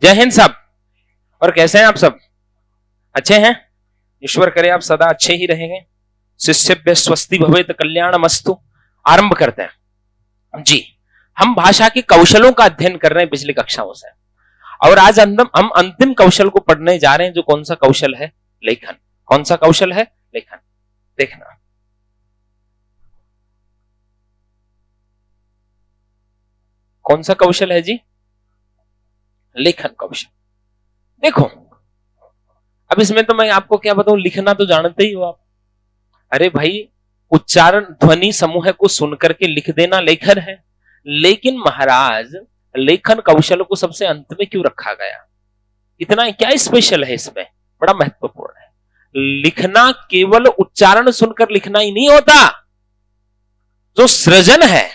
जय हिंद साहब। और कैसे हैं आप सब? अच्छे हैं? ईश्वर करे आप सदा अच्छे ही रहेंगे। शिष्यभ्य स्वस्ति भवेत कल्याणमस्तु। आरंभ करते हैं जी। हम भाषा के कौशलों का अध्ययन कर रहे हैं पिछली कक्षाओं से, और आज हम अंतिम कौशल को पढ़ने जा रहे हैं, जो कौन सा कौशल है? लेखन। कौन सा कौशल है? लेखन। देखना, कौन सा कौशल है जी? लेखन कौशल। देखो, अब इसमें तो मैं आपको क्या बताऊं, लिखना तो जानते ही हो आप। अरे भाई, उच्चारण ध्वनि समूह को सुनकर के लिख देना लेखन है। लेकिन महाराज, लेखन कौशल को सबसे अंत में क्यों रखा गया? इतना क्या स्पेशल है इसमें? बड़ा महत्वपूर्ण है। लिखना केवल उच्चारण सुनकर लिखना ही नहीं होता, जो सृजन है,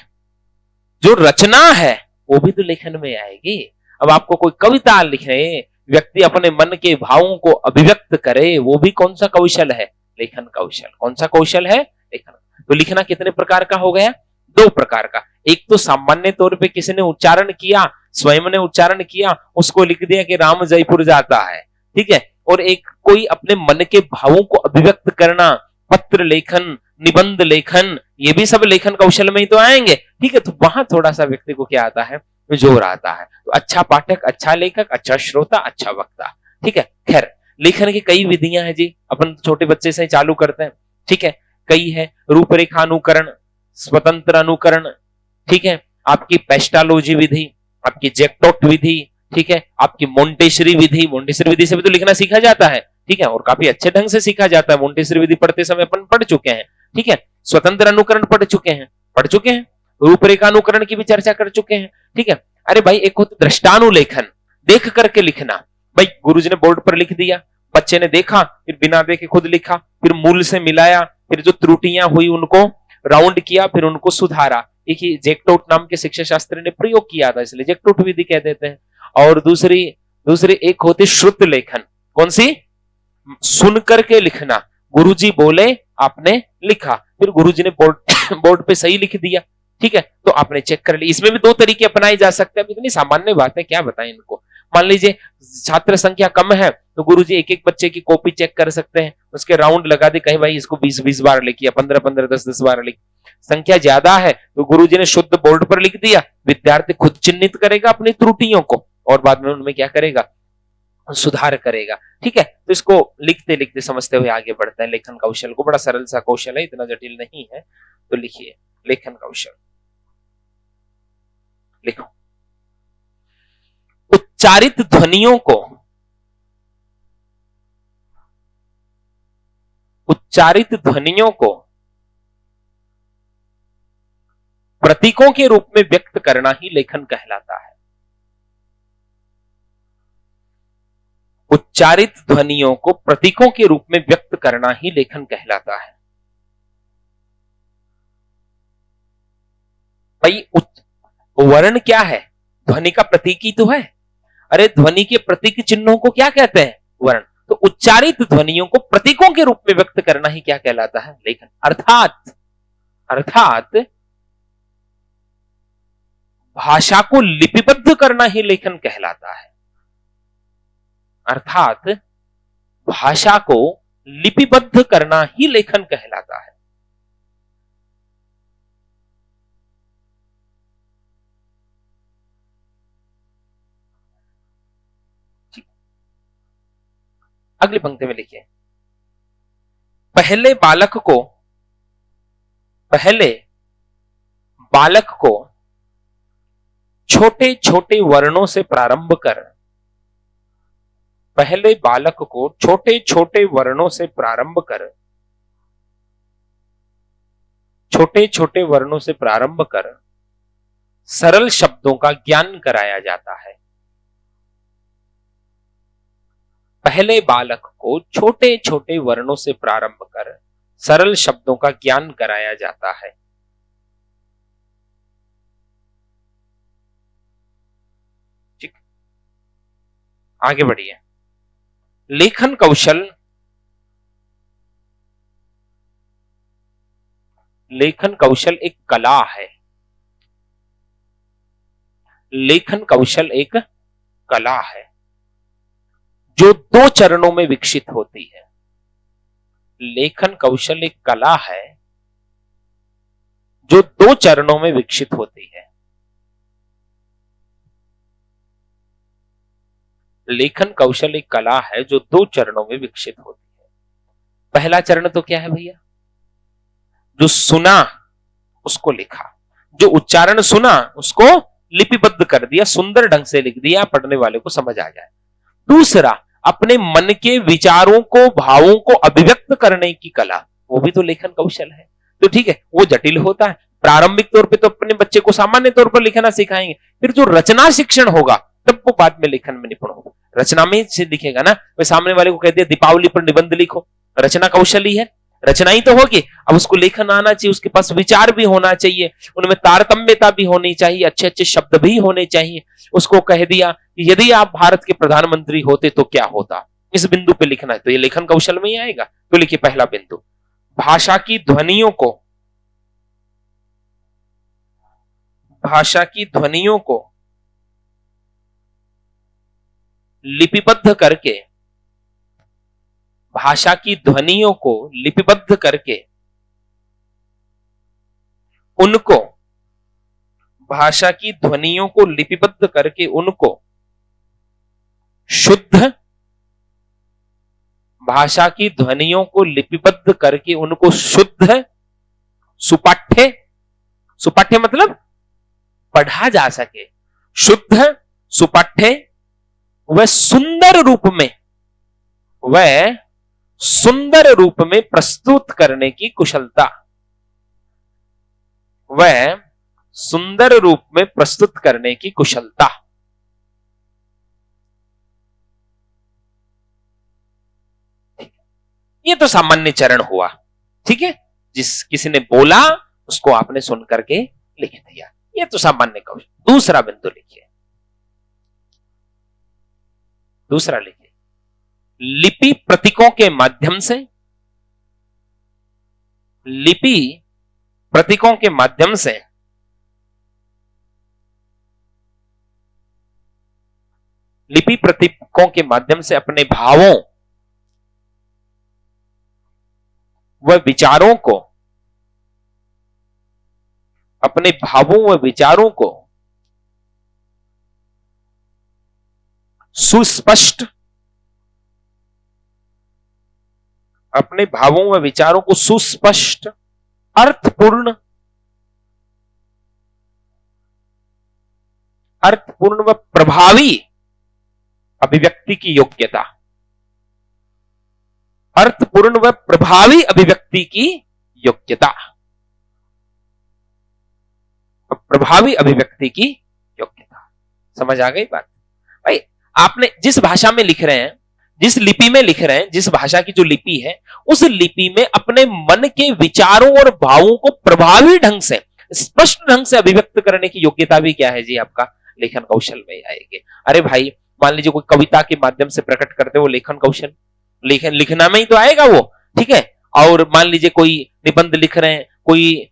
जो रचना है, वो भी तो लेखन में आएगी। अब आपको कोई कविता लिखे, व्यक्ति अपने मन के भावों को अभिव्यक्त करे, वो भी कौन सा कौशल है? लेखन कौशल। कौन सा कौशल है? लेखन। तो लिखना कितने प्रकार का हो गया? दो प्रकार का। एक तो सामान्य तौर पे किसी ने उच्चारण किया, स्वयं ने उच्चारण किया, उसको लिख दिया कि राम जयपुर जाता है, ठीक है। और एक कोई अपने मन के भावों को अभिव्यक्त करना, पत्र लेखन, निबंध लेखन, ये भी सब लेखन कौशल में ही तो आएंगे, ठीक है। तो वहां थोड़ा सा व्यक्ति को क्या आता है? जोर आता है। तो अच्छा पाठक, अच्छा लेखक, अच्छा श्रोता, अच्छा वक्ता, ठीक है। खैर, लेखन की कई विधियां हैं जी, अपन छोटे बच्चे से चालू करते हैं, ठीक है। कई है, रूपरेखा अनुकरण, स्वतंत्र अनुकरण, ठीक है, आपकी पेस्टालोजी विधि, आपकी जैक्टोट विधि, ठीक है, आपकी मोंटेसरी विधि। मोंटेसरी विधि से भी तो लिखना सीखा जाता है, ठीक है, और काफी अच्छे ढंग से सीखा जाता है। मोंटेसरी विधि पढ़ते समय अपन पढ़ चुके हैं, ठीक है। स्वतंत्र अनुकरण पढ़ चुके हैं, रूपरेखा अनुकरण की भी चर्चा कर चुके हैं, ठीक है। अरे भाई, एक होता दृष्टानुलेखन, देख करके लिखना। भाई, गुरुजी ने बोर्ड पर लिख दिया, बच्चे ने देखा, फिर बिना देखे खुद लिखा, फिर मूल से मिलाया, फिर जो त्रुटियां हुई उनको राउंड किया, फिर उनको सुधारा। एक ही जैक्टोट नाम के शिक्षा शास्त्री ने प्रयोग किया था, इसलिए जैक्टोट विधि कह देते हैं। और दूसरी एक होती श्रुत लेखन। कौन सी? सुन करके लिखना। गुरुजी बोले, आपने लिखा, फिर गुरुजी ने बोर्ड पे सही लिख दिया, ठीक है, तो आपने चेक कर ली। इसमें भी दो तरीके अपनाए जा सकते हैं। इतनी सामान्य बात है, क्या बताएं इनको। मान लीजिए छात्र संख्या कम है, तो गुरुजी एक एक बच्चे की कॉपी चेक कर सकते हैं, उसके राउंड लगा दे, कहीं भाई इसको 20-20 बार लिखिए, 15-15, 10-10 बार लिख। संख्या ज्यादा है तो गुरुजी ने शुद्ध बोर्ड पर लिख दिया, विद्यार्थी खुद चिन्हित करेगा अपनी त्रुटियों को, और बाद में उनमें क्या करेगा? सुधार करेगा, ठीक है। तो इसको लिखते लिखते समझते हुए आगे बढ़ते हैं। लेखन कौशल को, बड़ा सरल सा कौशल है, इतना जटिल नहीं है। तो लिखिए, लेखन कौशल लिखो। उच्चारित ध्वनियों को प्रतीकों के रूप में व्यक्त करना ही लेखन कहलाता है। उच्चारित ध्वनियों को प्रतीकों के रूप में व्यक्त करना ही लेखन कहलाता है। भाई, वर्ण क्या है? ध्वनि का प्रतीक ही तो है। अरे, ध्वनि के प्रतीक चिन्हों को क्या कहते हैं? वर्ण। तो उच्चारित ध्वनियों को प्रतीकों के रूप में व्यक्त करना ही क्या कहलाता है? लेखन। अर्थात भाषा को लिपिबद्ध करना ही लेखन कहलाता है। अर्थात भाषा को लिपिबद्ध करना ही लेखन कहलाता है। अगली पंक्ति में लिखिए, पहले बालक को छोटे छोटे वर्णों से प्रारंभ कर, पहले बालक को छोटे छोटे वर्णों से प्रारंभ कर, छोटे छोटे वर्णों से प्रारंभ कर सरल शब्दों का ज्ञान कराया जाता है। पहले बालक को छोटे छोटे वर्णों से प्रारंभ कर सरल शब्दों का ज्ञान कराया जाता है। ठीक, आगे बढ़िए। लेखन कौशल एक कला है। लेखन कौशल एक कला है। जो 2 चरणों में विकसित होती है। लेखन कौशल एक कला है जो 2 चरणों में विकसित होती है। लेखन कौशल एक कला है जो 2 चरणों में विकसित होती है। पहला चरण तो क्या है भैया? जो सुना उसको लिखा, जो उच्चारण सुना उसको लिपिबद्ध कर दिया, सुंदर ढंग से लिख दिया, पढ़ने वाले को समझ आ जाए। दूसरा, अपने मन के विचारों को, भावों को अभिव्यक्त करने की कला, वो भी तो लेखन कौशल है। तो ठीक है, वो जटिल होता है। प्रारंभिक तौर पे तो अपने बच्चे को सामान्य तौर पर लिखना सिखाएंगे, फिर जो रचना शिक्षण होगा तब वो बाद में लेखन में निपुण होगा। रचना में से दिखेगा ना, वे सामने वाले को कहते हैं दीपावली पर निबंध लिखो, रचना कौशल ही है, रचना ही तो होगी। अब उसको लेखन आना चाहिए, उसके पास विचार भी होना चाहिए, उनमें तारतम्यता भी होनी चाहिए, अच्छे अच्छे शब्द भी होने चाहिए। उसको कह दिया कि यदि आप भारत के प्रधानमंत्री होते तो क्या होता, इस बिंदु पे लिखना है, तो ये लेखन कौशल में ही आएगा। तो लिखिए पहला बिंदु, भाषा की ध्वनियों को, भाषा की ध्वनियों को लिपिबद्ध करके, भाषा की ध्वनियों को लिपिबद्ध करके उनको, भाषा की ध्वनियों को लिपिबद्ध करके उनको शुद्ध, भाषा की ध्वनियों को लिपिबद्ध करके उनको शुद्ध, सुपाठ्य, सुपाठ्य मतलब पढ़ा जा सके, शुद्ध, सुपाठ्य वह सुंदर रूप में, वह सुंदर रूप में प्रस्तुत करने की कुशलता, वह सुंदर रूप में प्रस्तुत करने की कुशलता। ये तो सामान्य चरण हुआ, ठीक है। जिस किसी ने बोला उसको आपने सुन करके लिख दिया, ये तो सामान्य कौशल। दूसरा बिंदु लिखिए, दूसरा लिखिए, लिपि प्रतीकों के माध्यम से, लिपि प्रतीकों के माध्यम से लिपि प्रतीकों के माध्यम से अपने भावों व विचारों को, अपने भावों व विचारों को सुस्पष्ट, अपने भावों व विचारों को सुस्पष्ट, अर्थपूर्ण, अर्थपूर्ण व प्रभावी अभिव्यक्ति की योग्यता, अर्थपूर्ण व प्रभावी अभिव्यक्ति की योग्यता, प्रभावी अभिव्यक्ति की योग्यता। समझ आ गई बात भाई? आपने जिस भाषा में लिख रहे हैं, जिस लिपि में लिख रहे हैं, जिस भाषा की जो लिपि है, उस लिपि में अपने मन के विचारों और भावों को प्रभावी ढंग से, स्पष्ट ढंग से अभिव्यक्त करने की योग्यता भी क्या है जी? आपका लेखन कौशल में आएगी। अरे भाई, मान लीजिए कोई कविता के माध्यम से प्रकट करते, वो लेखन कौशल, लेखन लिखना में ही तो आएगा वो, ठीक है। और मान लीजिए कोई निबंध लिख रहे हैं, कोई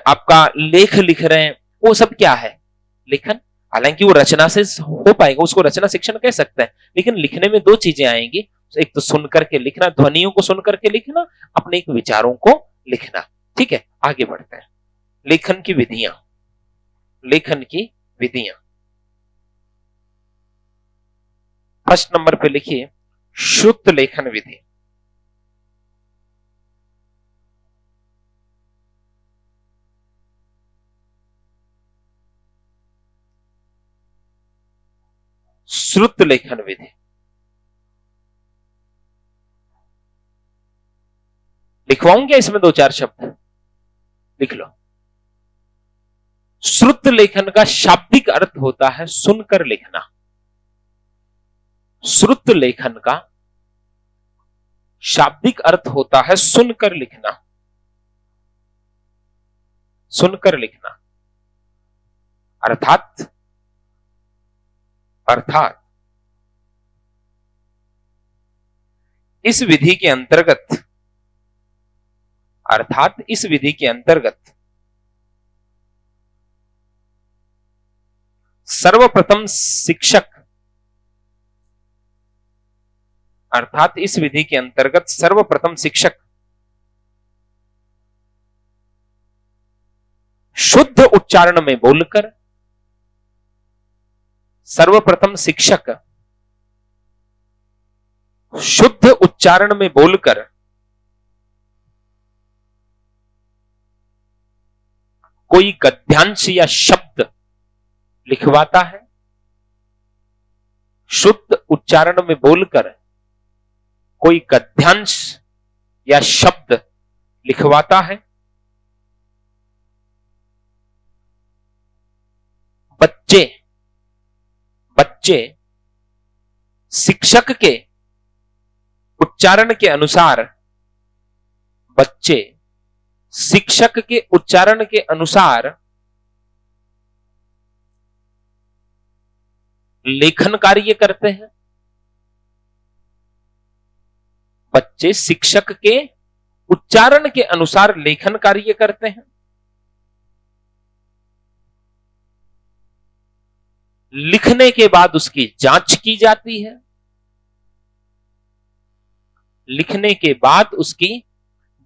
आपका लेख लिख रहे हैं, वो सब क्या है? लेखन। हालांकि वो रचना से हो पाएगा, उसको रचना शिक्षण कह सकते हैं, लेकिन लिखने में 2 चीजें आएंगी, एक तो सुन करके लिखना, ध्वनियों को सुन करके लिखना, अपने एक विचारों को लिखना। ठीक है, आगे बढ़ते हैं। लेखन की विधियां, लेखन की विधियां। फर्स्ट नंबर पे लिखिए शुद्ध लेखन विधि। श्रुत लेखन विधि लिखवाऊं क्या इसमें 2-4 शब्द? लिख लो। श्रुत लेखन का शाब्दिक अर्थ होता है सुनकर लिखना। श्रुत लेखन का शाब्दिक अर्थ होता है सुनकर लिखना। सुनकर लिखना अर्थात इस विधि के अंतर्गत, अर्थात इस विधि के अंतर्गत सर्वप्रथम शिक्षक अर्थात इस विधि के अंतर्गत सर्वप्रथम शिक्षक शुद्ध उच्चारण में बोलकर, सर्वप्रथम शिक्षक शुद्ध उच्चारण में बोलकर कोई गद्यांश या शब्द लिखवाता है। शुद्ध उच्चारण में बोलकर कोई गद्यांश या शब्द लिखवाता है। बच्चे शिक्षक के उच्चारण के अनुसार, बच्चे शिक्षक के उच्चारण के अनुसार लेखन कार्य करते हैं। बच्चे शिक्षक के उच्चारण के अनुसार लेखन कार्य करते हैं। लिखने के बाद उसकी जांच की जाती है। लिखने के बाद उसकी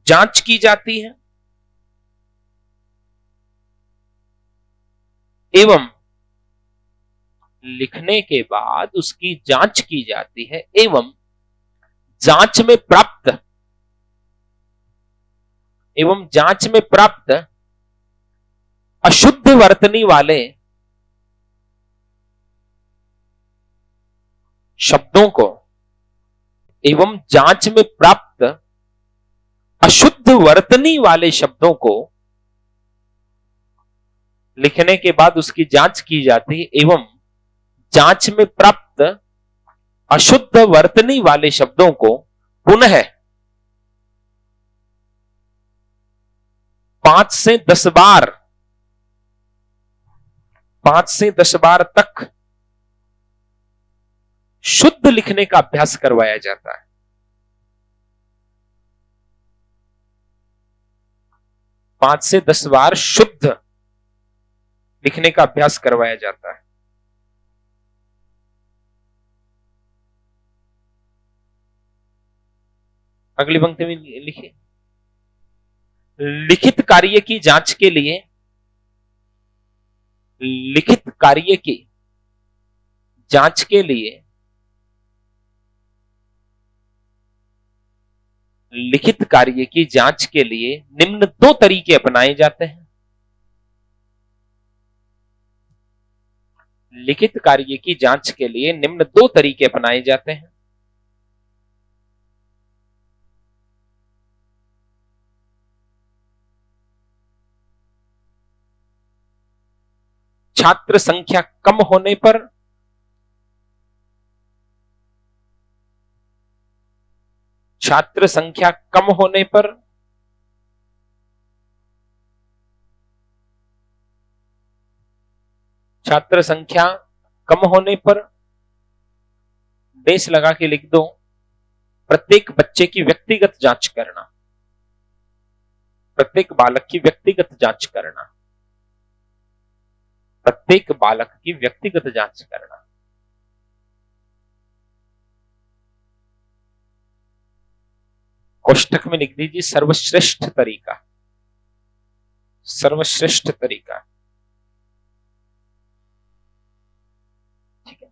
जांच की जाती है एवं लिखने के बाद उसकी जांच की जाती है एवं जांच में प्राप्त अशुद्ध वर्तनी वाले शब्दों को एवं जांच में प्राप्त अशुद्ध वर्तनी वाले शब्दों को लिखने के बाद उसकी जांच की जाती है एवं जांच में प्राप्त अशुद्ध वर्तनी वाले शब्दों को पुनः 5 से 10 बार तक शुद्ध लिखने का अभ्यास करवाया जाता है। 5 से 10 बार शुद्ध लिखने का अभ्यास करवाया जाता है। अगली पंक्ति में लिखिए, लिखित कार्य की जांच के लिए, लिखित कार्य की जांच के लिए लिखित कार्य की जांच के लिए निम्न 2 तरीके अपनाए जाते हैं। लिखित कार्य की जांच के लिए निम्न 2 तरीके अपनाए जाते हैं। छात्र संख्या कम होने पर छात्र संख्या कम होने पर छात्र संख्या कम होने पर डेश लगा के लिख दो, प्रत्येक बच्चे की व्यक्तिगत जांच करना, प्रत्येक बालक की व्यक्तिगत जांच करना, प्रत्येक बालक की व्यक्तिगत जांच करना। कोष्ठक में लिख दीजिए सर्वश्रेष्ठ तरीका, सर्वश्रेष्ठ तरीका। ठीक है,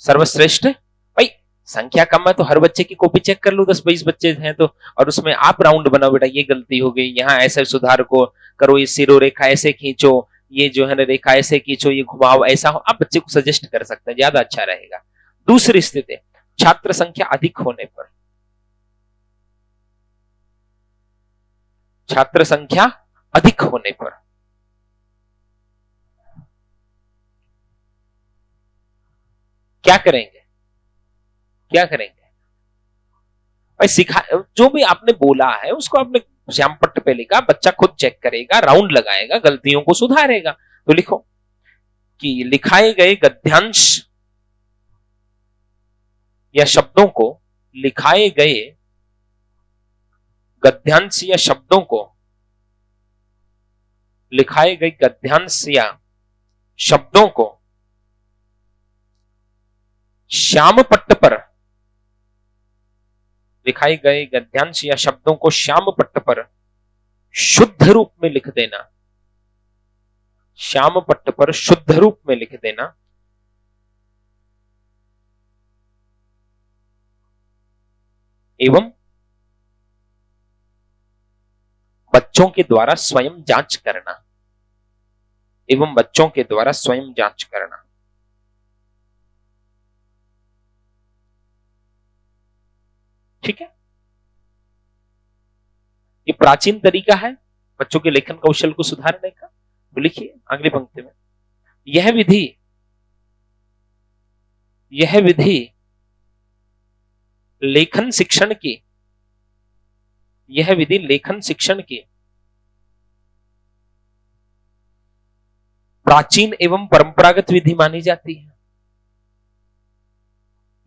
सर्वश्रेष्ठ। भाई संख्या कम है तो हर बच्चे की कॉपी चेक कर लो, 10-20 बच्चे हैं तो, और उसमें आप राउंड बनाओ, बेटा ये गलती हो गई, यहाँ ऐसे सुधार को करो, ये सिरो रेखा ऐसे खींचो, ये जो है ना रेखा ऐसे खींचो, ये घुमाओ, ऐसा हो। आप बच्चे को सजेस्ट कर सकते हैं, ज्यादा अच्छा रहेगा। दूसरी स्थिति, छात्र संख्या अधिक होने पर, छात्र संख्या अधिक होने पर क्या करेंगे, क्या करेंगे भाई? सिखा, जो भी आपने बोला है उसको आपने श्यामपट्ट पे लिखा, बच्चा खुद चेक करेगा, राउंड लगाएगा, गलतियों को सुधारेगा। तो लिखो कि लिखाए गए गद्यांश या शब्दों को, लिखाए गए गद्यांश या शब्दों को, लिखाए गए गद्यांश या शब्दों को श्यामपट्ट पर लिखाए गए गद्यांश या शब्दों को श्याम पट्ट पर शुद्ध रूप में लिख देना, श्याम पट्ट पर शुद्ध रूप में लिख देना, एवं बच्चों के द्वारा स्वयं जांच करना, एवं बच्चों के द्वारा स्वयं जांच करना। ठीक है, ये प्राचीन तरीका है बच्चों के लेखन कौशल को सुधारने का। तो लिखिए अगली पंक्ति में, यह विधि लेखन शिक्षण की, यह विधि लेखन शिक्षण की प्राचीन एवं परंपरागत विधि मानी जाती है।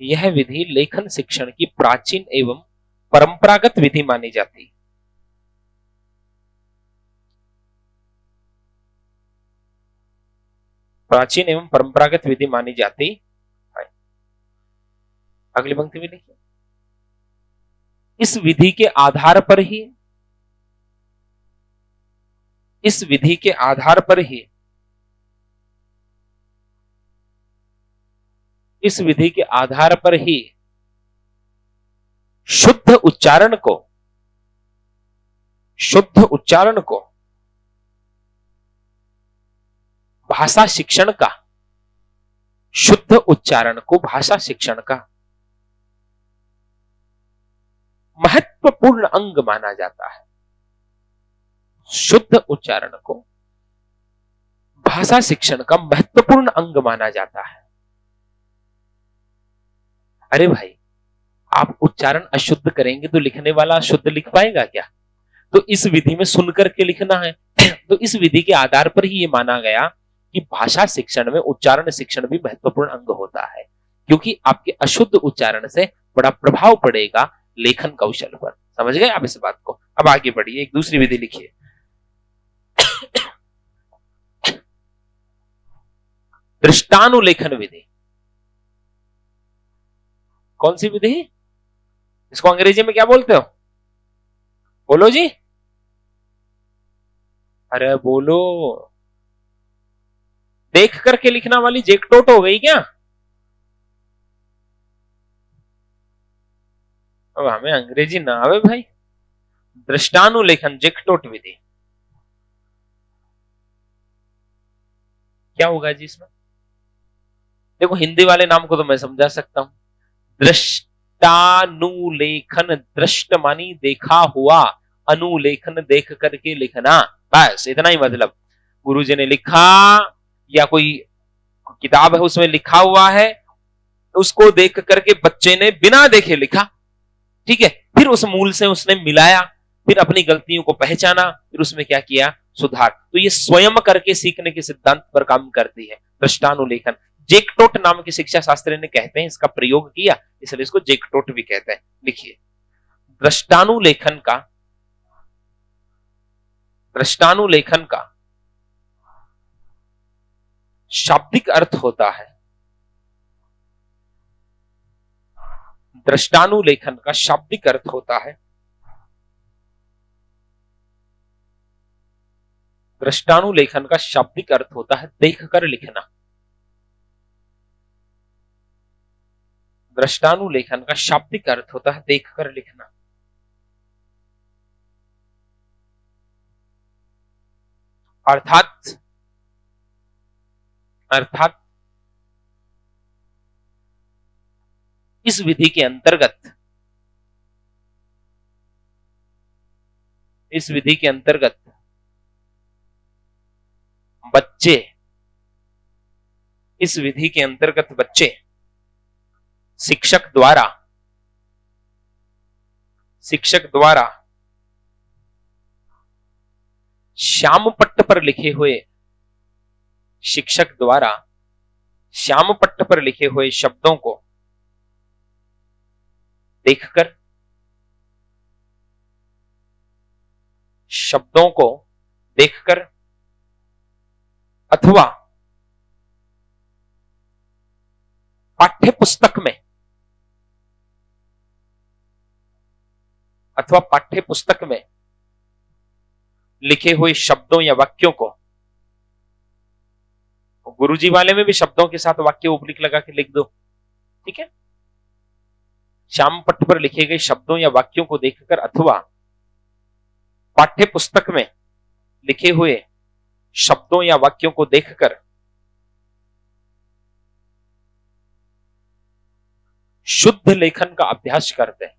यह विधि लेखन शिक्षण की प्राचीन एवं परंपरागत विधि मानी जाती है। प्राचीन एवं परंपरागत विधि मानी जाती है। अगली पंक्ति में लिखिए, इस विधि के आधार पर ही, इस विधि के आधार पर ही, इस विधि के आधार पर ही शुद्ध उच्चारण को, शुद्ध उच्चारण को भाषा शिक्षण का, शुद्ध उच्चारण को भाषा शिक्षण का महत्वपूर्ण अंग माना जाता है। शुद्ध उच्चारण को भाषा शिक्षण का महत्वपूर्ण अंग माना जाता है। अरे भाई, आप उच्चारण अशुद्ध करेंगे तो लिखने वाला शुद्ध लिख पाएगा क्या? तो इस विधि में सुनकर के लिखना है। तो इस विधि के आधार पर ही यह माना गया कि भाषा शिक्षण में उच्चारण शिक्षण भी महत्वपूर्ण अंग होता है, क्योंकि आपके अशुद्ध उच्चारण से बड़ा प्रभाव पड़ेगा लेखन कौशल पर। समझ गए आप इस बात को? अब आगे बढ़िए, एक दूसरी विधि लिखिए। दृष्टानुलेखन विधि। कौन सी विधि? इसको अंग्रेजी में क्या बोलते हो? बोलो जी, अरे बोलो। देख करके लिखना वाली जेकटोट हो गई क्या? अब हमें अंग्रेजी ना आवे भाई। दृष्टानुलेखन जेकटोट विधि क्या होगा जी इसमें? देखो, हिंदी वाले नाम को तो मैं समझा सकता हूं। दृष्टानुलेखन, दृष्ट मानी देखा हुआ, अनुलेखन देख करके लिखना, बस इतना ही मतलब। गुरुजी ने लिखा या कोई किताब है उसमें लिखा हुआ है, उसको देख करके बच्चे ने बिना देखे लिखा, ठीक है, फिर उस मूल से उसने मिलाया, फिर अपनी गलतियों को पहचाना, फिर उसमें क्या किया? सुधार। तो ये स्वयं करके सीखने के सिद्धांत पर काम करती है दृष्टानुलेखन। जेकटोट नाम के शिक्षा शास्त्री ने कहते हैं, इसका प्रयोग किया, इसलिए इसको जेकटोट भी कहते हैं। लिखिए, दृष्टानुलेखन का, दृष्टानुलेखन का शाब्दिक अर्थ होता है, दृष्टानुलेखन का शाब्दिक अर्थ होता है, दृष्टानुलेखन का शाब्दिक अर्थ होता है देखकर लिखना। दृष्टानुलेखन का शाब्दिक अर्थ होता है देखकर लिखना। अर्थात इस विधि के अंतर्गत, इस विधि के अंतर्गत बच्चे, इस विधि के अंतर्गत बच्चे शिक्षक द्वारा श्यामपट्ट पर लिखे हुए, शिक्षक द्वारा श्यामपट्ट पर लिखे हुए शब्दों को देखकर, शब्दों को देखकर अथवा पाठ्य पुस्तक में, अथवा पाठ्य पुस्तक में लिखे हुए शब्दों या वाक्यों को, गुरुजी वाले में भी शब्दों के साथ वाक्य ओब्लिक लगा के लिख दो, ठीक है। श्याम पट्ट पर लिखे गए शब्दों या वाक्यों को देखकर अथवा पाठ्य पुस्तक में लिखे हुए शब्दों या वाक्यों को देखकर शुद्ध लेखन का अभ्यास करते हैं,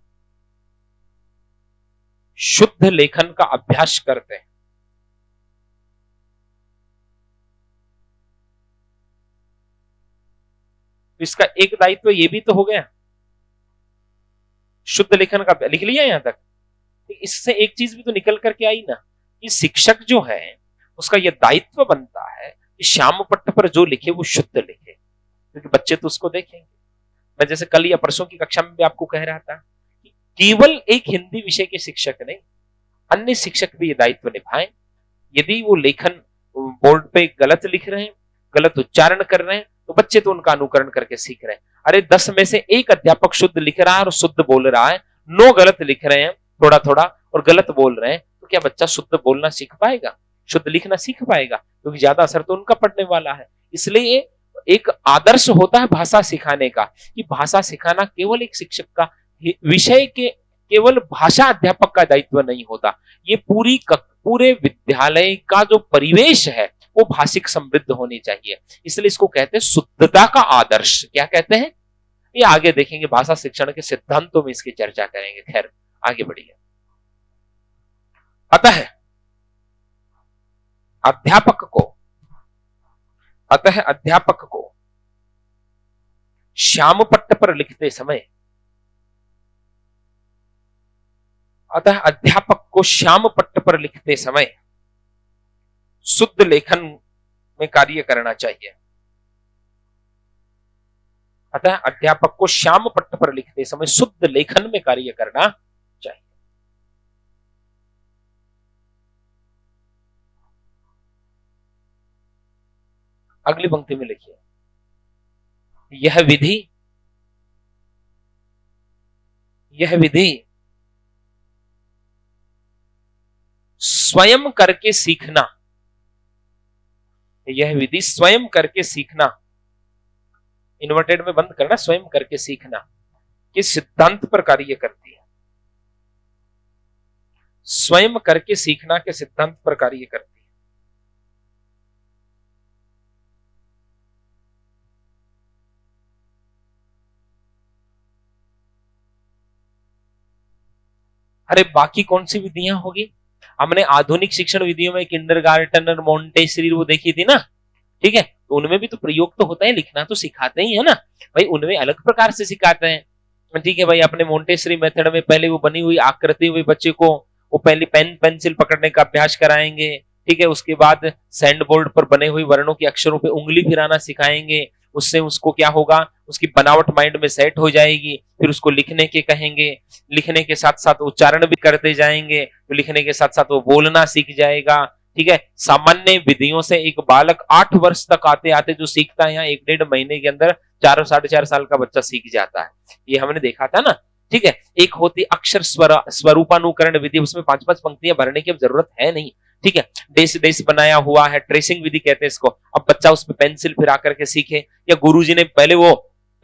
शुद्ध लेखन का अभ्यास करते हैं। तो इसका एक दायित्व यह भी तो हो गया, शुद्ध लेखन का लिख लिया यहां तक। इससे एक चीज भी तो निकल करके आई ना, कि शिक्षक जो है उसका यह दायित्व बनता है कि श्याम पट्ट पर जो लिखे वो शुद्ध लिखे, क्योंकि बच्चे तो उसको देखेंगे। मैं जैसे कल या परसों की कक्षा में भी आपको कह रहा था कि केवल एक हिंदी विषय के शिक्षक नहीं, अन्य शिक्षक भी ये दायित्व निभाएं। यदि वो लेखन बोर्ड पे गलत लिख रहे हैं, गलत उच्चारण कर रहे हैं, तो बच्चे तो उनका अनुकरण करके सीख रहे हैं। अरे 10 में से एक अध्यापक शुद्ध लिख रहा है और शुद्ध बोल रहा है, 9 गलत लिख रहे हैं थोड़ा थोड़ा और गलत बोल रहे हैं, तो क्या बच्चा शुद्ध बोलना सीख पाएगा, शुद्ध लिखना सीख पाएगा? क्योंकि ज्यादा असर तो उनका पड़ने वाला है। इसलिए एक आदर्श होता है भाषा सिखाने का, कि भाषा सिखाना केवल एक शिक्षक का विषय के केवल भाषा अध्यापक का दायित्व नहीं होता, ये पूरे विद्यालय का जो परिवेश है वो भाषिक समृद्ध होनी चाहिए। इसलिए इसको कहते हैं शुद्धता का आदर्श। क्या कहते हैं? ये आगे देखेंगे, भाषा शिक्षण के सिद्धांतों में इसकी चर्चा करेंगे। खैर आगे बढ़िए। अतः अध्यापक को श्याम पट्ट पर लिखते समय, अतः अध्यापक को श्याम पट्ट पर लिखते समय शुद्ध लेखन में कार्य करना चाहिए। अतः अध्यापक को श्याम पट्ट पर लिखते समय शुद्ध लेखन में कार्य करना चाहिए। अगली पंक्ति में लिखिए, यह विधि स्वयं करके सीखना, यह विधि स्वयं करके सीखना, इन्वर्टेड में बंद करना, स्वयं करके सीखना के सिद्धांत पर कार्य करती है। स्वयं करके सीखना के सिद्धांत पर कार्य करती है। अरे बाकी कौन सी विधियां होगी? हमने आधुनिक शिक्षण विधियों में किंडरगार्टन और मोंटेसरी वो देखी थी ना, ठीक है। तो उनमें भी तो प्रयोग तो होता है, लिखना तो सिखाते ही है ना भाई, उनमें अलग प्रकार से सिखाते हैं, ठीक है भाई। अपने मोंटेसरी मेथड में पहले वो बनी हुई आकृति हुई बच्चे को वो पहले पेन पेंसिल पकड़ने का अभ्यास कराएंगे, ठीक है। उसके बाद सैंड बोर्ड पर बने हुए वर्णों के अक्षरों पे उंगली फिराना सिखाएंगे, उससे उसको क्या होगा, उसकी बनावट माइंड में सेट हो जाएगी। फिर उसको लिखने के कहेंगे, लिखने के साथ साथ उच्चारण भी करते जाएंगे, तो लिखने के साथ साथ वो बोलना सीख जाएगा, ठीक है। सामान्य विधियों से एक बालक 8 वर्ष तक आते आते जो सीखता है, यहाँ 1-1.5 महीने के अंदर 4 साढ़े 4 साल का बच्चा सीख जाता है। ये हमने देखा था ना, ठीक है। एक होती अक्षर स्वरूपानुकरण विधि, उसमें 5-5 पंक्तियां भरने की अब जरूरत है नहीं, ठीक है। देश देश बनाया हुआ है, ट्रेसिंग विधि कहते हैं इसको। अब बच्चा उस पर पेंसिल फिरा करके सीखे, या गुरुजी ने पहले वो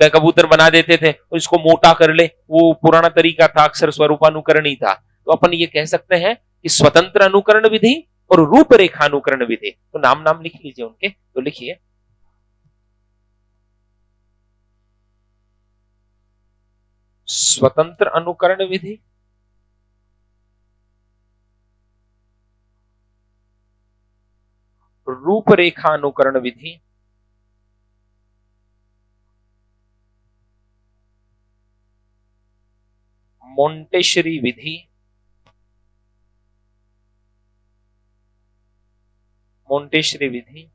कबूतर बना देते थे और इसको मोटा कर ले, वो पुराना तरीका था, अक्षर स्वरूपानुकरण ही था। तो अपन ये कह सकते हैं कि स्वतंत्र अनुकरण विधि और रूपरेखा अनुकरण विधि। तो नाम लिख लीजिए उनके, तो लिखिए स्वतंत्र अनुकरण विधि, रूपरेखा अनुकरण विधि, मोंटेसरी विधि, मोंटेसरी विधि,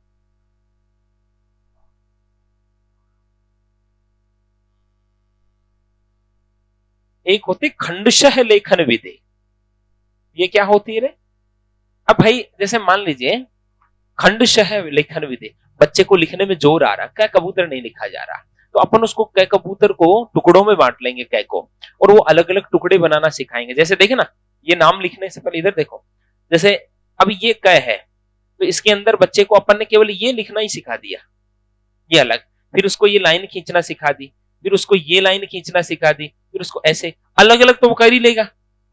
एक होती खंडशः लेखन विधि। ये क्या होती है रे? अब भाई जैसे मान लीजिए खंडशः लेखन विधि, बच्चे को लिखने में जोर आ रहा, क्या कबूतर नहीं लिखा जा रहा, तो अपन उसको कै कबूतर को टुकड़ों में बांट लेंगे, कै को, और वो अलग अलग टुकड़े बनाना सिखाएंगे। जैसे देखे ना, ये नाम लिखने से पहले इधर देखो, जैसे अब ये कै है, तो इसके अंदर बच्चे को अपन ने केवल ये लिखना ही सिखा दिया, ये अलग, फिर उसको ये लाइन खींचना सिखा दी, फिर उसको ये लाइन खींचना सिखा दी, फिर उसको ऐसे अलग अलग तो वो कर ही लेगा,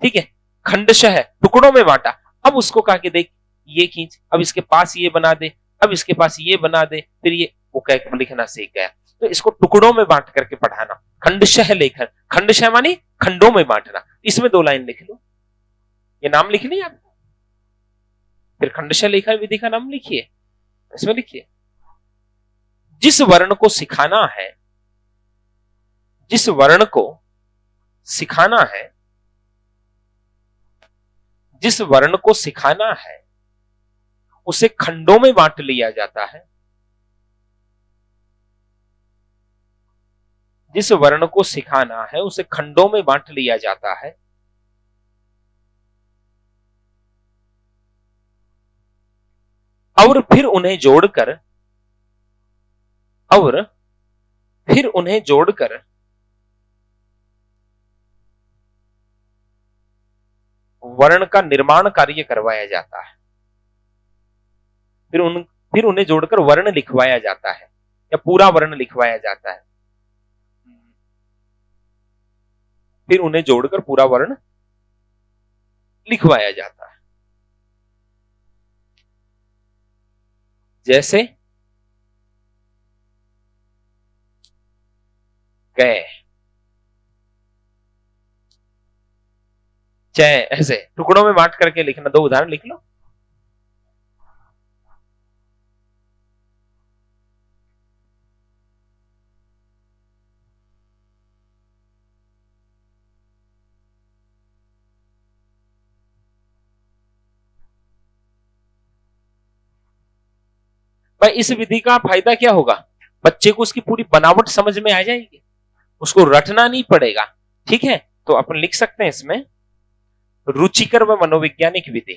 ठीक है। खंडशः है, टुकड़ों में बांटा, अब उसको कहा कि देख ये खींच, अब इसके पास ये बना दे, अब इसके पास ये बना दे, फिर ये, वो कह लिखना सीख गया। तो इसको टुकड़ों में बांट करके पढ़ाना, खंडशः लेखन, खंडशः मानी खंडों में बांटना। इसमें 2 लाइन लिख लो, ये नाम लिख लिया आपने, फिर खंडशः लेखन विधि का नाम लिखिए, इसमें लिखिए जिस वर्ण को सिखाना है, जिस वर्ण को सिखाना है, जिस वर्ण को सिखाना है उसे खंडों में बांट लिया जाता है। जिस वर्ण को सिखाना है उसे खंडों में बांट लिया जाता है। और फिर उन्हें जोड़कर, और फिर उन्हें जोड़कर वर्ण का निर्माण कार्य करवाया जाता है। फिर उन्हें जोड़कर वर्ण लिखवाया जाता है, या पूरा वर्ण लिखवाया जाता है। फिर उन्हें जोड़कर पूरा वर्ण लिखवाया जाता है। जैसे कै, च, ऐसे टुकड़ों में बांट करके लिखना। 2 उदाहरण लिख लो। भाई इस विधि का फायदा क्या होगा, बच्चे को उसकी पूरी बनावट समझ में आ जाएगी, उसको रटना नहीं पड़ेगा, ठीक है। तो अपन लिख सकते हैं इसमें रुचिकर व मनोवैज्ञानिक विधि,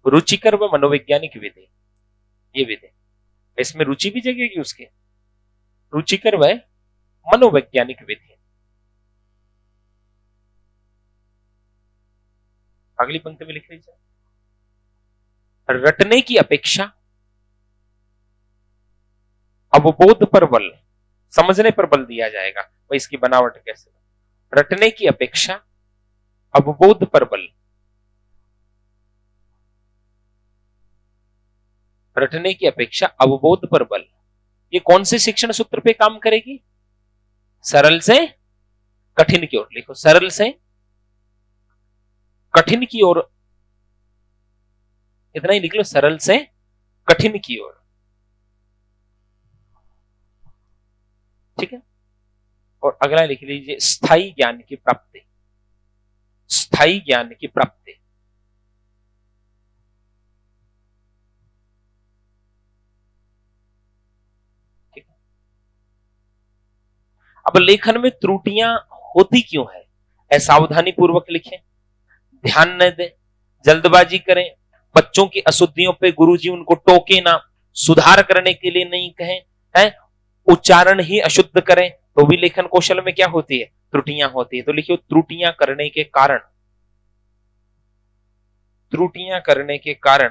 रुचिकर व मनोवैज्ञानिक विधि, ये विधि, इसमें रुचि भी जगेगी उसकी, रुचिकर व मनोवैज्ञानिक विधि। अगली पंक्ति में लिख लीजिए, रटने की अपेक्षा अवबोध पर बल, समझने पर बल दिया जाएगा। भाई इसकी बनावट कैसे, रटने की अपेक्षा अवबोध पर बल, रटने की अपेक्षा अवबोध पर बल, ये कौन से शिक्षण सूत्र पे काम करेगी, सरल से कठिन की ओर। लिखो सरल से कठिन की ओर, इतना ही लिख लो, सरल से कठिन की ओर, ठीक है। और अगला लिख लीजिए स्थायी ज्ञान की प्राप्ति, स्थायी ज्ञान की प्राप्ति, ठीक है। अब लेखन में त्रुटियां होती क्यों है, असावधानी पूर्वक लिखें, ध्यान न दें, जल्दबाजी करें, बच्चों की अशुद्धियों पे गुरुजी उनको टोके ना, सुधार करने के लिए नहीं कहें, है उच्चारण ही अशुद्ध करें, तो भी लेखन कौशल में क्या होती है, त्रुटियां होती है। तो लिखिए त्रुटियां करने के कारण, त्रुटियां करने के कारण,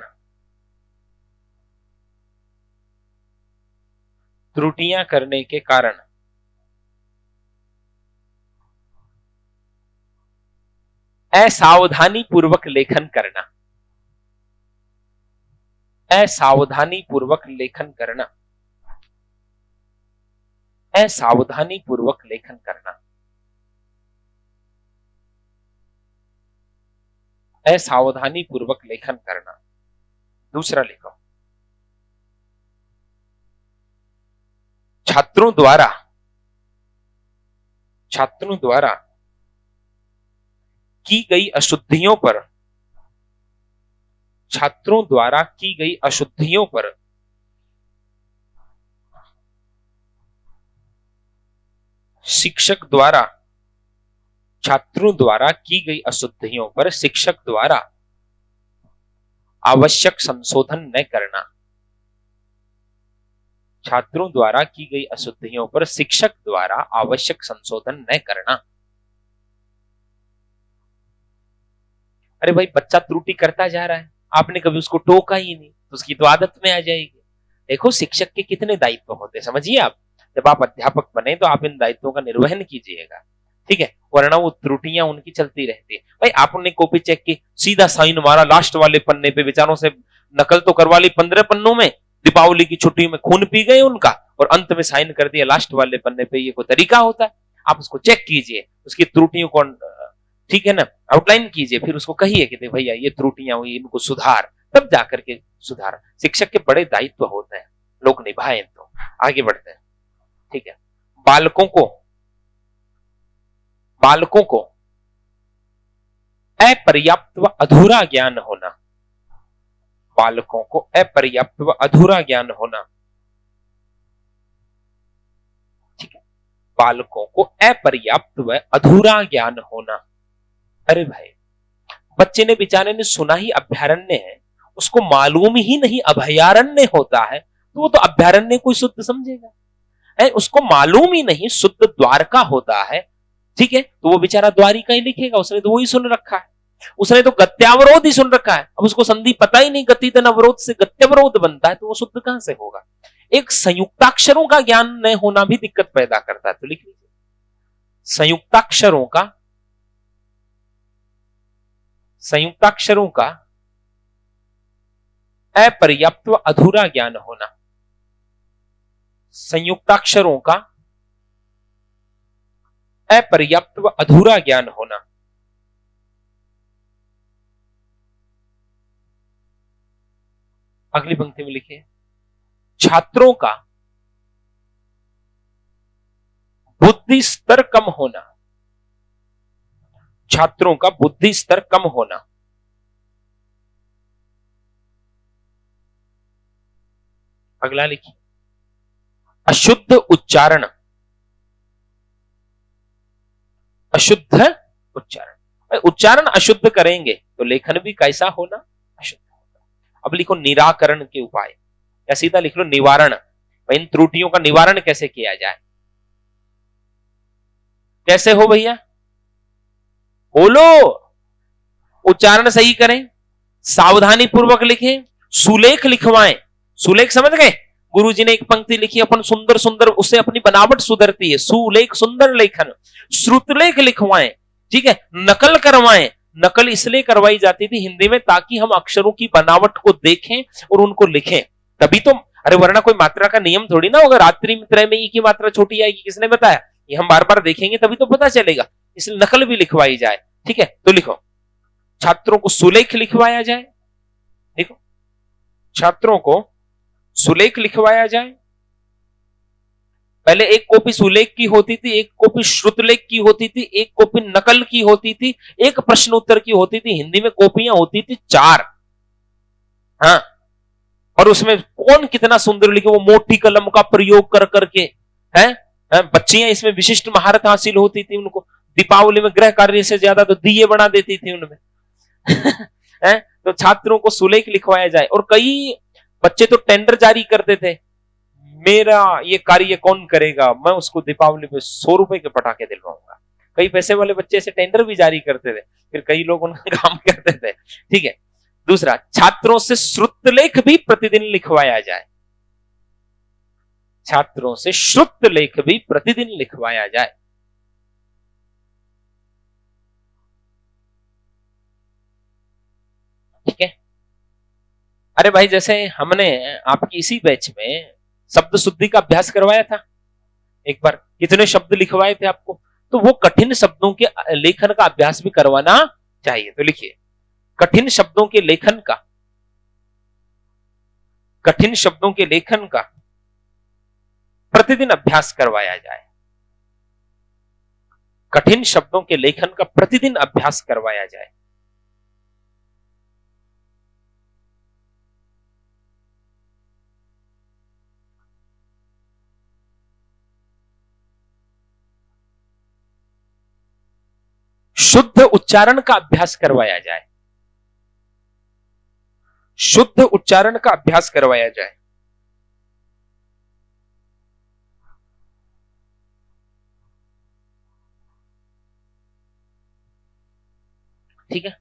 त्रुटियां करने के कारण असावधानी पूर्वक लेखन करना, असावधानी पूर्वक लेखन करना, असावधानी पूर्वक लेखन करना, असावधानी पूर्वक लेखन करना। दूसरा लिखो, छात्रों द्वारा, छात्रों द्वारा की गई अशुद्धियों पर, छात्रों द्वारा की गई अशुद्धियों पर शिक्षक द्वारा, छात्रों द्वारा की गई अशुद्धियों पर शिक्षक द्वारा आवश्यक संशोधन न करना, छात्रों द्वारा की गई अशुद्धियों पर शिक्षक द्वारा आवश्यक संशोधन न करना। अरे भाई, बच्चा त्रुटि करता जा रहा है, आपने कभी उसको टोका ही नहीं, तो उसकी तो आदत में आ जाएगी। देखो, शिक्षक के कितने दायित्व होते हैं, समझिए आप। जब आप अध्यापक बने तो आप इन दायित्वों का निर्वहन कीजिएगा, ठीक है, वरना वो त्रुटियां उनकी चलती रहती है। भाई, आपने कॉपी चेक की, सीधा साइन मारा लास्ट वाले पन्ने पे, बेचारों से नकल तो करवा ली 15 पन्नों में, दीपावली की छुट्टी में खून पी गए उनका, और अंत में साइन कर दिया लास्ट वाले पन्ने पे। ये कोई तरीका होता है? आप उसको चेक कीजिए, उसकी त्रुटियों को, ठीक है ना, आउटलाइन कीजिए, फिर उसको कहिए कि भैया ये त्रुटियां हुई, इनको सुधार, तब जाकर के सुधार। शिक्षक के बड़े दायित्व होते हैं, लोग निभाएं। तो आगे बढ़ते हैं, ठीक है। बालकों को अपर्याप्त व अधूरा ज्ञान होना, बालकों को अपर्याप्त व अधूरा ज्ञान होना, ठीक है, बालकों को अपर्याप्त व अधूरा ज्ञान होना। अरे भाई, बच्चे ने, बेचारे ने सुना ही अभ्यारण्य है, उसको मालूम ही नहीं अभयारण्य होता है, तो वो तो अभ्यारण्य को शुद्ध समझेगा। उसको मालूम ही नहीं शुद्ध द्वारका होता है, ठीक है, तो वो बेचारा द्वारिका ही लिखेगा, उसने तो वही सुन रखा है, उसने तो गत्यावरोध ही सुन रखा है। अब उसको संधि पता ही नहीं, गति तन अवरोध से गत्यावरोध बनता है, तो वो शुद्ध कहां से होगा? एक संयुक्ताक्षरों का ज्ञान न होना भी दिक्कत पैदा करता है। तो लिख लीजिए, संयुक्ताक्षरों का अपर्याप्त व अधूरा ज्ञान होना, संयुक्ताक्षरों का अपर्याप्त व अधूरा ज्ञान होना। अगली पंक्ति में लिखिए, छात्रों का बुद्धि स्तर कम होना, छात्रों का बुद्धि स्तर कम होना। अगला लिखिए, अशुद्ध उच्चारण, अशुद्ध उच्चारण। उच्चारण अशुद्ध करेंगे तो लेखन भी कैसा होना? अशुद्ध होगा। अब लिखो निराकरण के उपाय, या सीधा लिख लो निवारण। इन त्रुटियों का निवारण कैसे किया जाए? कैसे हो भैया, बोलो। उच्चारण सही करें, सावधानी पूर्वक लिखें, सुलेख लिखवाएं। सुलेख समझ गए? गुरुजी ने एक पंक्ति लिखी, अपन सुंदर सुंदर, उससे अपनी बनावट सुधरती है। सुलेख, सुंदर लेखन। श्रुतलेख लिखवाएं, ठीक है, नकल करवाएं। नकल इसलिए करवाई जाती थी हिंदी में ताकि हम अक्षरों की बनावट को देखें और उनको लिखें, तभी तो। अरे वरना कोई मात्रा का नियम थोड़ी ना होगा, रात्रि मित्र में ई की मात्रा छोटी आएगी, किसने बताया? ये हम बार बार देखेंगे तभी तो पता चलेगा, इसलिए नकल भी लिखवाई जाए, ठीक है। तो लिखो, छात्रों को सुलेख लिखवाया जाए। देखो, छात्रों को सुलेख लिखवाया जाए। पहले एक कॉपी सुलेख की होती थी, एक कॉपी श्रुतलेख की होती थी, एक कॉपी नकल की होती थी, एक प्रश्नोत्तर की होती थी। हिंदी में कॉपियां होती थी 4। हाँ, और उसमें कौन कितना सुंदर लिखे, वो मोटी कलम का प्रयोग कर करके, हैं? बच्चियां इसमें विशिष्ट महारत हासिल होती थी उनको। दीपावली में गृह कार्य से ज्यादा तो दिए बना देती थी उनमें। तो छात्रों को सुलेख लिखवाया जाए। और कई बच्चे तो टेंडर जारी करते थे, मेरा ये कार्य कौन करेगा, मैं उसको दीपावली में 100 रुपए के पटाखे दिलवाऊंगा। कई पैसे वाले बच्चे ऐसे टेंडर भी जारी करते थे, फिर कई लोग उनका काम करते थे, ठीक है। दूसरा, छात्रों से श्रुतलेख भी प्रतिदिन लिखवाया जाए। छात्रों से श्रुतलेख भी प्रतिदिन लिखवाया जाए। ठीक है। अरे भाई, जैसे हमने आपकी इसी बैच में शब्द शुद्धि का अभ्यास करवाया था एक बार, कितने शब्द लिखवाए थे आपको, तो वो कठिन शब्दों के लेखन का अभ्यास भी करवाना चाहिए। तो लिखिए, कठिन शब्दों के लेखन का, कठिन शब्दों के लेखन का प्रतिदिन अभ्यास करवाया जाए। कठिन शब्दों के लेखन का प्रतिदिन अभ्यास करवाया जाए। शुद्ध उच्चारण का अभ्यास करवाया जाए। शुद्ध उच्चारण का अभ्यास करवाया जाए। ठीक है।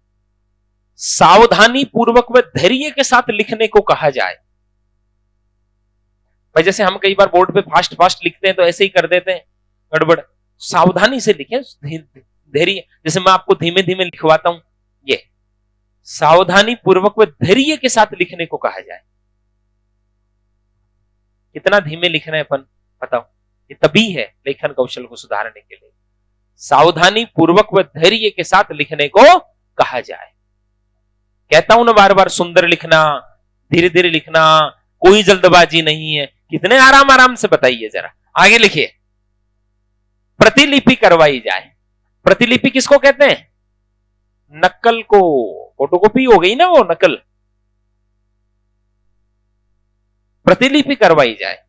सावधानी पूर्वक व धैर्य के साथ लिखने को कहा जाए। भाई जैसे हम कई बार बोर्ड पे फास्ट फास्ट लिखते हैं तो ऐसे ही कर देते हैं गड़बड़। सावधानी से लिखें, धैर्य, जैसे मैं आपको धीमे धीमे लिखवाता हूं, ये सावधानी पूर्वक व धैर्य के साथ लिखने को कहा जाए। कितना धीमे लिख रहे हैं अपन, बताओ। ये तभी है लेखन कौशल को सुधारने के लिए। सावधानी पूर्वक व धैर्य के साथ लिखने को कहा जाए। कहता हूं ना बार बार, सुंदर लिखना, धीरे धीरे लिखना, कोई जल्दबाजी नहीं है। कितने आराम आराम से बताइए जरा। आगे लिखिए, प्रतिलिपि करवाई जाए। प्रतिलिपि किसको कहते हैं? नकल को। फोटोकॉपी हो गई ना वो नकल। प्रतिलिपि करवाई जाए।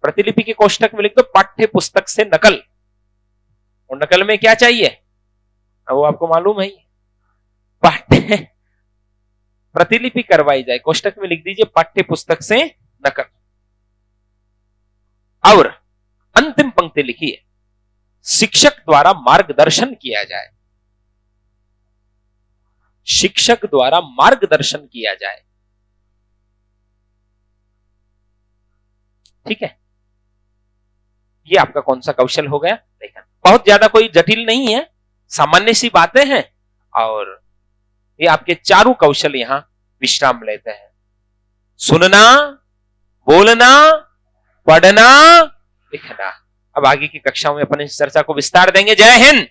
प्रतिलिपि के कोष्टक में लिख दो पाठ्य पुस्तक से नकल। और नकल में क्या चाहिए वो आपको मालूम है। पाठ्य प्रतिलिपि करवाई जाए, कोष्टक में लिख दीजिए पाठ्य पुस्तक से नकल। और अंतिम पंक्ति लिखिए, शिक्षक द्वारा मार्गदर्शन किया जाए। शिक्षक द्वारा मार्गदर्शन किया जाए। ठीक है, ये आपका कौन सा कौशल हो गया लेखन। बहुत ज्यादा कोई जटिल नहीं है, सामान्य सी बातें हैं। और ये आपके चारों कौशल यहां विश्राम लेते हैं। सुनना, बोलना, पढ़ना, लिखना। अब आगे की कक्षाओं में अपन इस चर्चा को विस्तार देंगे। जय हिंद।